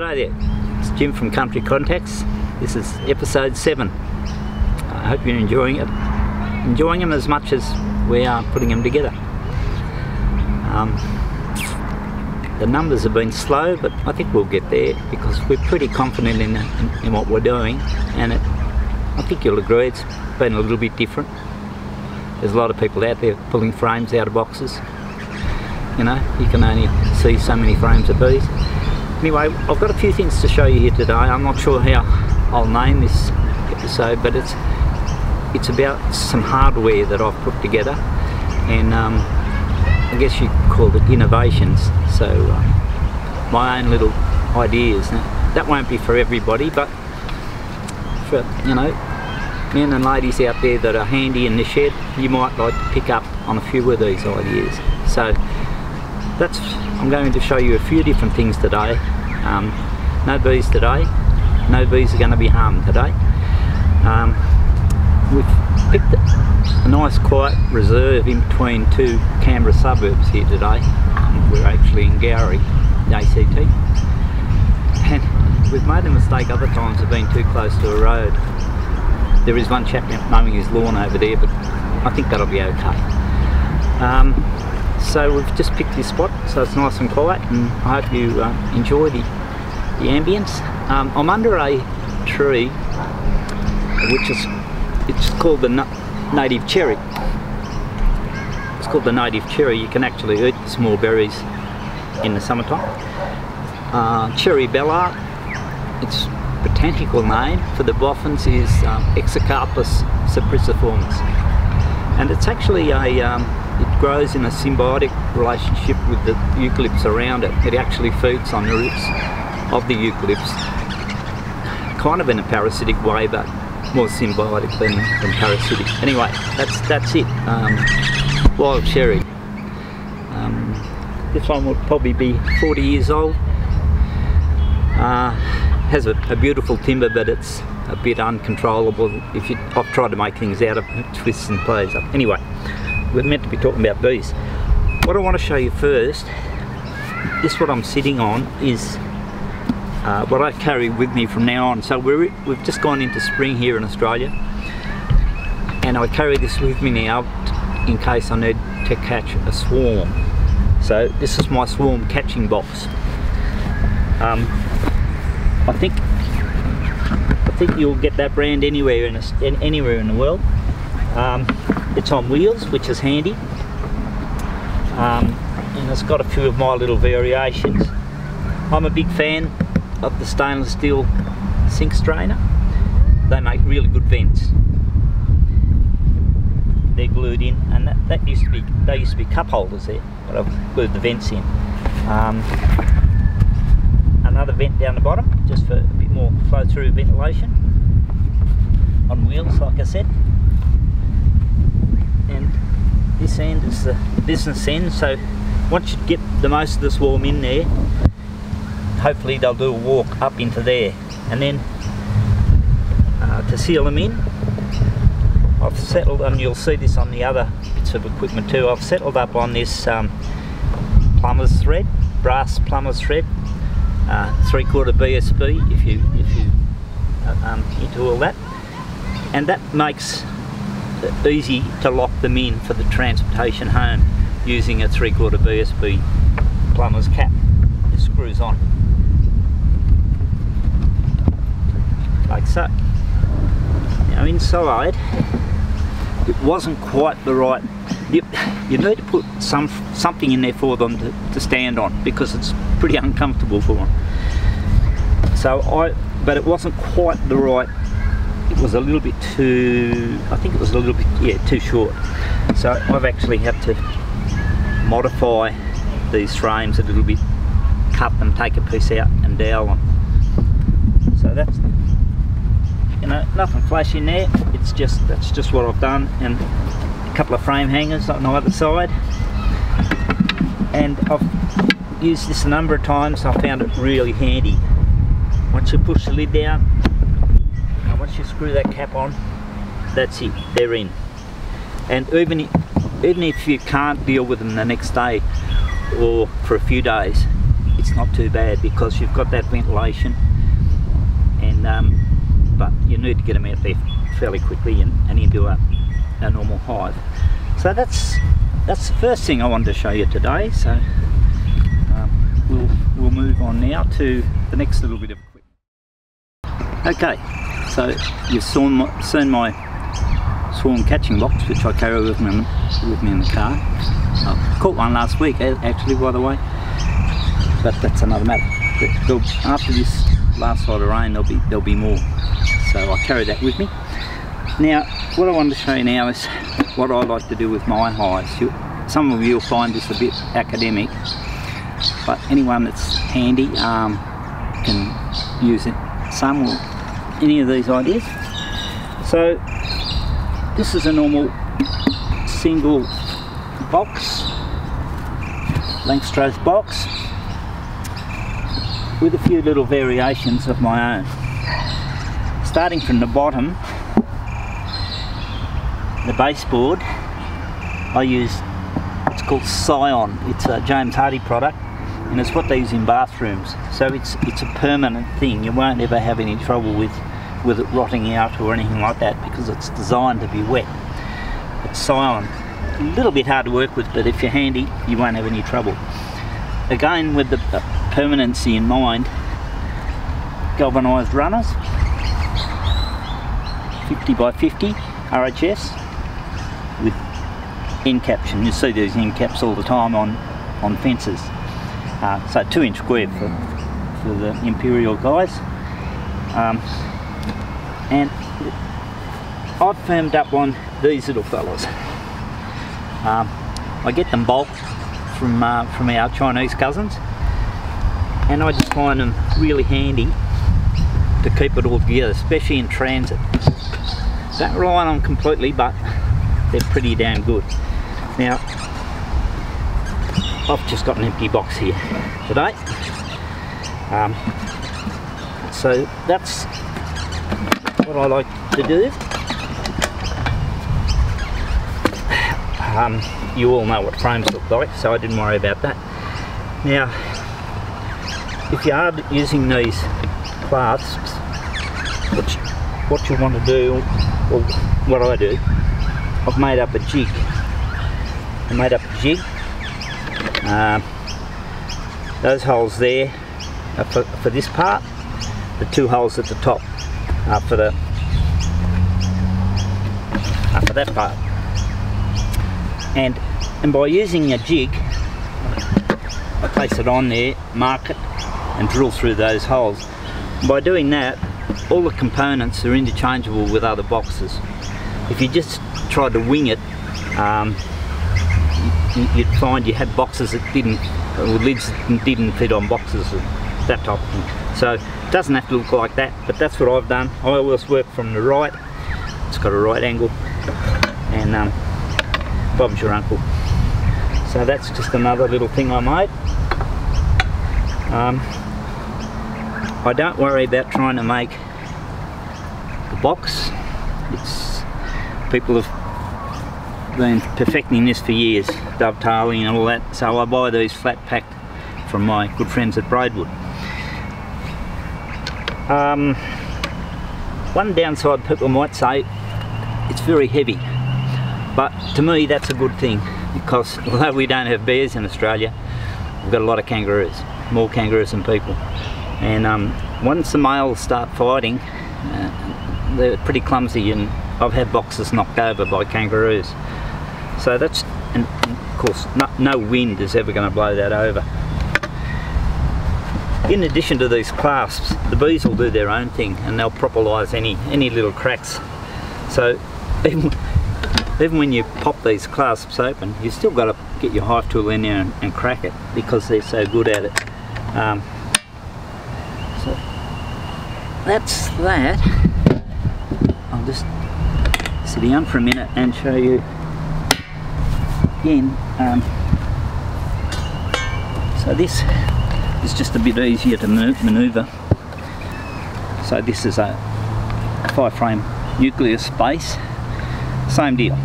G'day there, it's Jim from Country Contacts. This is episode 7. I hope you're enjoying it. Enjoying them as much as we are putting them together. The numbers have been slow, but I think we'll get there because we're pretty confident in what we're doing, and I think you'll agree it's been a little bit different. There's a lot of people out there pulling frames out of boxes. You know, you can only see so many frames of bees. Anyway, I've got a few things to show you here today. I'm not sure how I'll name this episode, but it's about some hardware that I've put together, and I guess you could call it innovations. So my own little ideas. Now, that won't be for everybody, but for, you know, men and ladies out there that are handy in the shed, you might like to pick up on a few of these ideas. So I'm going to show you a few different things today. No bees today. No bees are going to be harmed today. We've picked a nice quiet reserve in between two Canberra suburbs here today. We're actually in Gowrie, the ACT. And we've made a mistake other times of being too close to a road. There is one chap mowing his lawn over there, but I think that'll be okay. So we've just picked this spot, so it's nice and quiet, and I hope you enjoy the ambience. I'm under a tree, it's called the native cherry. It's called the native cherry. You can actually eat the small berries in the summertime. Cherry bellart, its botanical name for the boffins is Exocarpus cypriciformis, and it's actually it grows in a symbiotic relationship with the eucalypts around it. It actually feeds on the roots of the eucalypts, kind of in a parasitic way, but more symbiotic than parasitic. Anyway, that's it. Wild cherry. This one would probably be 40 years old. Has a beautiful timber, but it's a bit uncontrollable. I've tried to make things out of it, twists and plays up. Anyway, we're meant to be talking about bees. What I want to show you first, this what I'm sitting on is what I carry with me from now on. So we've just gone into spring here in Australia, and I carry this with me now in case I need to catch a swarm. So this is my swarm catching box. I think you'll get that brand anywhere in the world. It's on wheels, which is handy, and it's got a few of my little variations. I'm a big fan of the stainless steel sink strainer. They make really good vents. They're glued in, and they used to be cup holders there, but I've glued the vents in. Another vent down the bottom, just for a bit more flow through ventilation. On wheels, like I said. And this end is the business end, so once you get the most of the swarm in there, hopefully they'll do a walk up into there. And then to seal them in, I've settled, and you'll see this on the other bits of equipment too, I've settled up on this plumber's thread, brass plumber's thread, 3/4 BSB if you into all that, and that makes it easy to lock them in for the transportation home using a 3/4 BSB plumber's cap. It screws on like so. Now inside, it wasn't quite the right. You need to put something in there for them to stand on, because it's pretty uncomfortable for them. So but it wasn't quite the right. It was a little bit too, I think it was a little bit, yeah, too short. So I've actually had to modify these frames a little bit, cut them, take a piece out and dowel them. So that's, you know, nothing flash in there. That's just what I've done, and a couple of frame hangers on either side. And I've used this a number of times. I found it really handy. Once you push the lid down, and once you screw that cap on, that's it, they're in. And even if you can't deal with them the next day or for a few days, it's not too bad because you've got that ventilation, and but you need to get them out there fairly quickly and into a normal hive. So that's the first thing I wanted to show you today. So we'll move on now to the next little bit of equipment. Okay, so you've seen my swarm catching box, which I carry with me in the car. I caught one last week actually, by the way, but that's another matter. After this last lot of rain there'll be more, so I carry that with me. Now what I wanted to show you now is what I like to do with my hives. Some of you will find this a bit academic, but anyone that's handy can use it, some or any of these ideas. So this is a normal single box, Langstroth box, with a few little variations of my own. Starting from the bottom, the baseboard, I use, it's called Scion. It's a James Hardy product, and it's what they use in bathrooms. So it's a permanent thing. You won't ever have any trouble with it rotting out or anything like that, because it's designed to be wet. It's Scion. A little bit hard to work with, but if you're handy, you won't have any trouble. Again, with the permanency in mind, galvanised runners, 50 by 50 RHS with end caps. You see these end caps all the time on fences. So 2-inch square for the Imperial guys. And I've firmed up on these little fellas. I get them bulk from our Chinese cousins, and I just find them really handy to keep it all together, especially in transit. Don't rely on them completely, but they're pretty damn good. Now, I've just got an empty box here today. So that's what I like to do. You all know what frames look like, so I didn't worry about that. Now, if you are using these clasps, what you want to do, or what I do, I've made up a jig. Those holes there are for this part, the 2 holes at the top are for that part. And by using a jig, I place it on there, mark it, and drill through those holes. By doing that, all the components are interchangeable with other boxes. If you just tried to wing it, you'd find you had boxes that didn't, or lids that didn't fit on boxes, that type of thing. So it doesn't have to look like that, but that's what I've done. I always work from the right. It's got a right angle, and Bob's your uncle. So that's just another little thing I made. I don't worry about trying to make the box. People have been perfecting this for years, dovetailing and all that, so I buy these flat packed from my good friends at Braidwood. One downside people might say, it's very heavy, but to me that's a good thing, because although we don't have bears in Australia, we've got a lot of kangaroos, more kangaroos than people, and once the males start fighting, they're pretty clumsy, and I've had boxes knocked over by kangaroos. So that's, and of course no wind is ever going to blow that over. In addition to these clasps, the bees will do their own thing, and they'll propylize any little cracks. So even when you pop these clasps open, you still got to get your hive tool in there and crack it, because they're so good at it. So that's that. I'll just sit down for a minute and show you again. So this is just a bit easier to manoeuvre. So this is a 5-frame nucleus base. Same deal.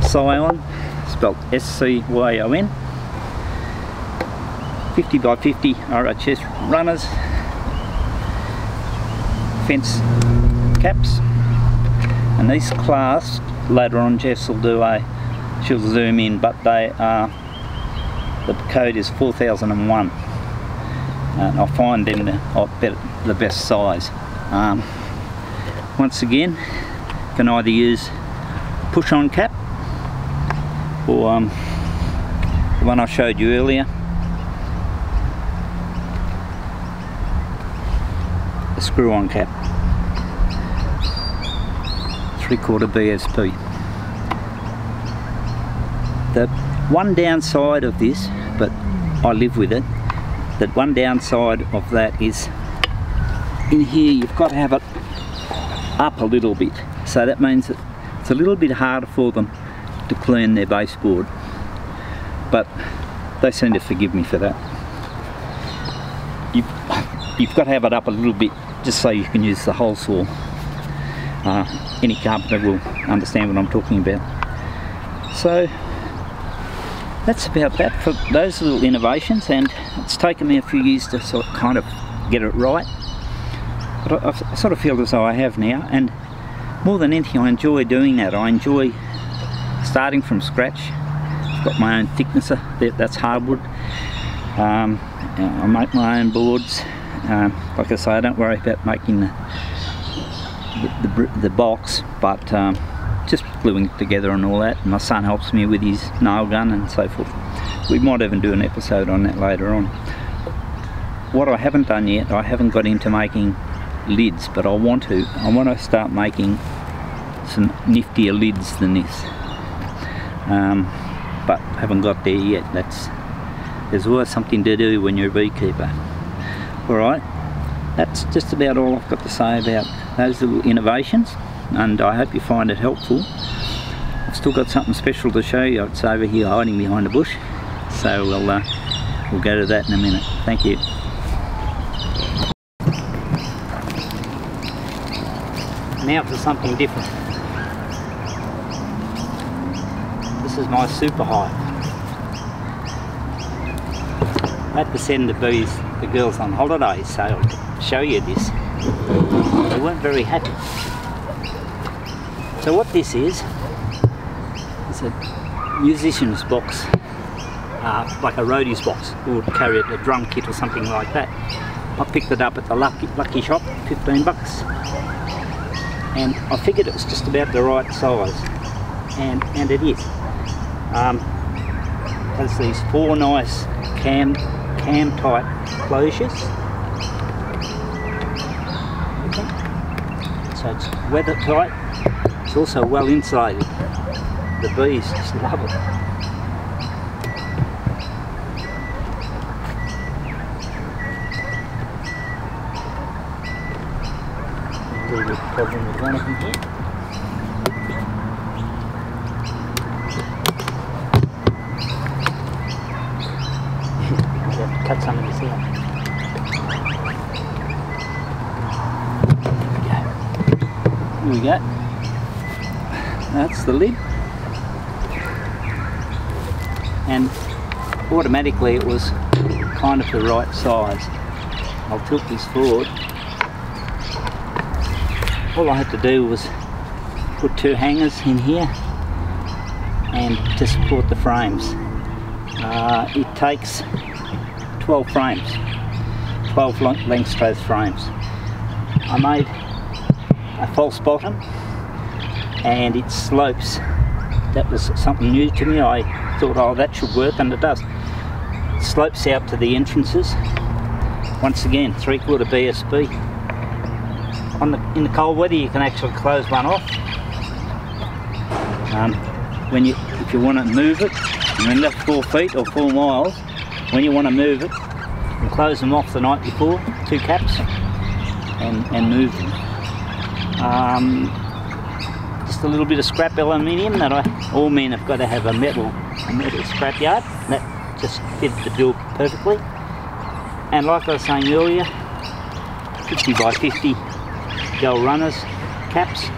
Scion, spelled S-C-Y-O-N. 50 by 50 RHS runners, fence caps, and these classed. Later on Jess will do she'll zoom in, but they are, the code is 4001, and I find them the best size. Once again, can either use push on cap or the one I showed you earlier, a screw on cap, 3/4 BSP. The one downside of this, but I live with it, that one downside of that is in here you've got to have it up a little bit, so that means that it's a little bit harder for them to clean their baseboard, but they seem to forgive me for that. You've got to have it up a little bit just so you can use the hole saw. Any carpenter will understand what I'm talking about. So that's about that for those little innovations, and it's taken me a few years to sort of kind of get it right, but I sort of feel as though I have now, and more than anything I enjoy doing that. I enjoy starting from scratch. I've got my own thicknesser, that's hardwood. I make my own boards. Like I say, I don't worry about making the box, but just gluing it together and all that. My son helps me with his nail gun and so forth. We might even do an episode on that later on. What I haven't done yet, I haven't got into making lids, but I want to. I want to start making some niftier lids than this, but haven't got there yet. There's always something to do when you're a beekeeper. Alright, that's just about all I've got to say about those little innovations, and I hope you find it helpful. I've still got something special to show you. It's over here hiding behind a bush, so we'll go to that in a minute. Thank you. Now for something different. This is my super hive. I had to send the girls on holiday, so I'll show you this. They weren't very happy. So what this is a musician's box, like a roadie's box, or carry it, a drum kit or something like that. I picked it up at the Lucky Shop, 15 bucks. And I figured it was just about the right size, and it is. Has these 4 nice cam type closures. Okay. So it's weather tight. It's also well insulated. The bees just love it. A little bit of problem with one of them here. Cut some of this out. Here we go. That's the lid. And automatically it was kind of the right size. I'll tilt this forward. All I had to do was put 2 hangers in here and to support the frames. It takes 12 frames, 12 length frames. I made a false bottom and it slopes. That was something new to me. I thought, oh, that should work, and it does. It slopes out to the entrances. Once again, 3/4 BSP. In the cold weather you can actually close one off. If you want to move it, you're in left 4 feet or 4 miles, when you want to move it, you can close them off the night before, 2 caps, and move them. Just a little bit of scrap aluminium that all men have got to have a metal scrapyard. That just fits the bill perfectly. And like I was saying earlier, 50 by 50 gel runners, caps,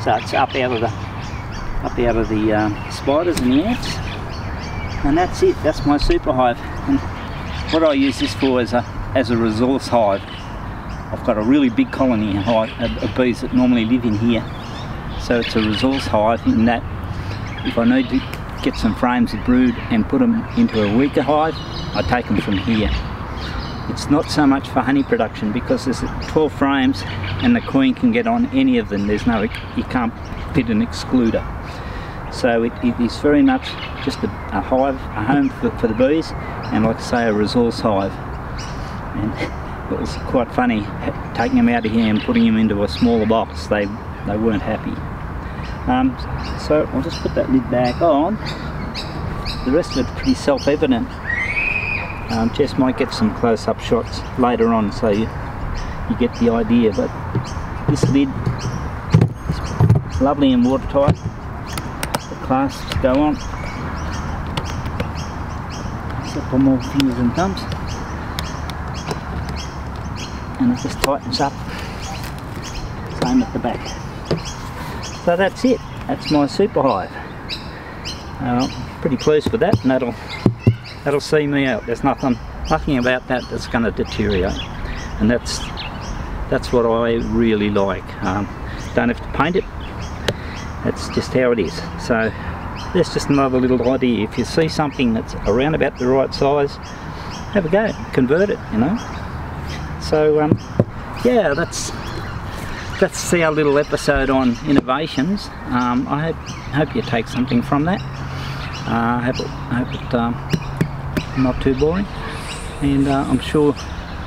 so it's up out of the spiders and the ants. And that's it. That's my super hive. And what I use this for is as a resource hive. I've got a really big colony of bees that normally live in here, so it's a resource hive in that if I need to get some frames of brood and put them into a weaker hive, I take them from here. It's not so much for honey production because there's 12 frames and the queen can get on any of them. There's no, you can't fit an excluder. So it is very much just a hive, a home for the bees, and like I say, a resource hive. And it was quite funny taking them out of here and putting them into a smaller box. They weren't happy. So I'll just put that lid back on. The rest of it's pretty self-evident. Jess might get some close-up shots later on so you get the idea, but this lid is lovely and watertight. The clasps go on. Except for more fingers and thumbs. And it just tightens up. Same at the back. So that's it. That's my super hive. Pretty pleased with that, and that'll see me out. There's nothing about that that's going to deteriorate, and that's what I really like. Don't have to paint it. That's just how it is. So there's just another little idea. If you see something that's around about the right size, have a go, convert it, you know. So yeah, that's our little episode on innovations. I hope you take something from that. I hope it not too boring, and I'm sure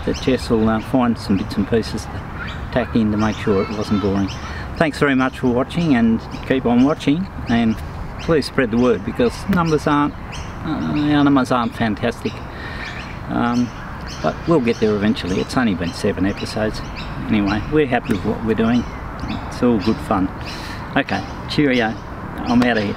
that Jess will find some bits and pieces to tack in to make sure it wasn't boring. Thanks very much for watching, and keep on watching, and please spread the word, because numbers aren't fantastic, but we'll get there eventually. It's only been 7 episodes. Anyway, we're happy with what we're doing. It's all good fun. Okay, cheerio. I'm out of here.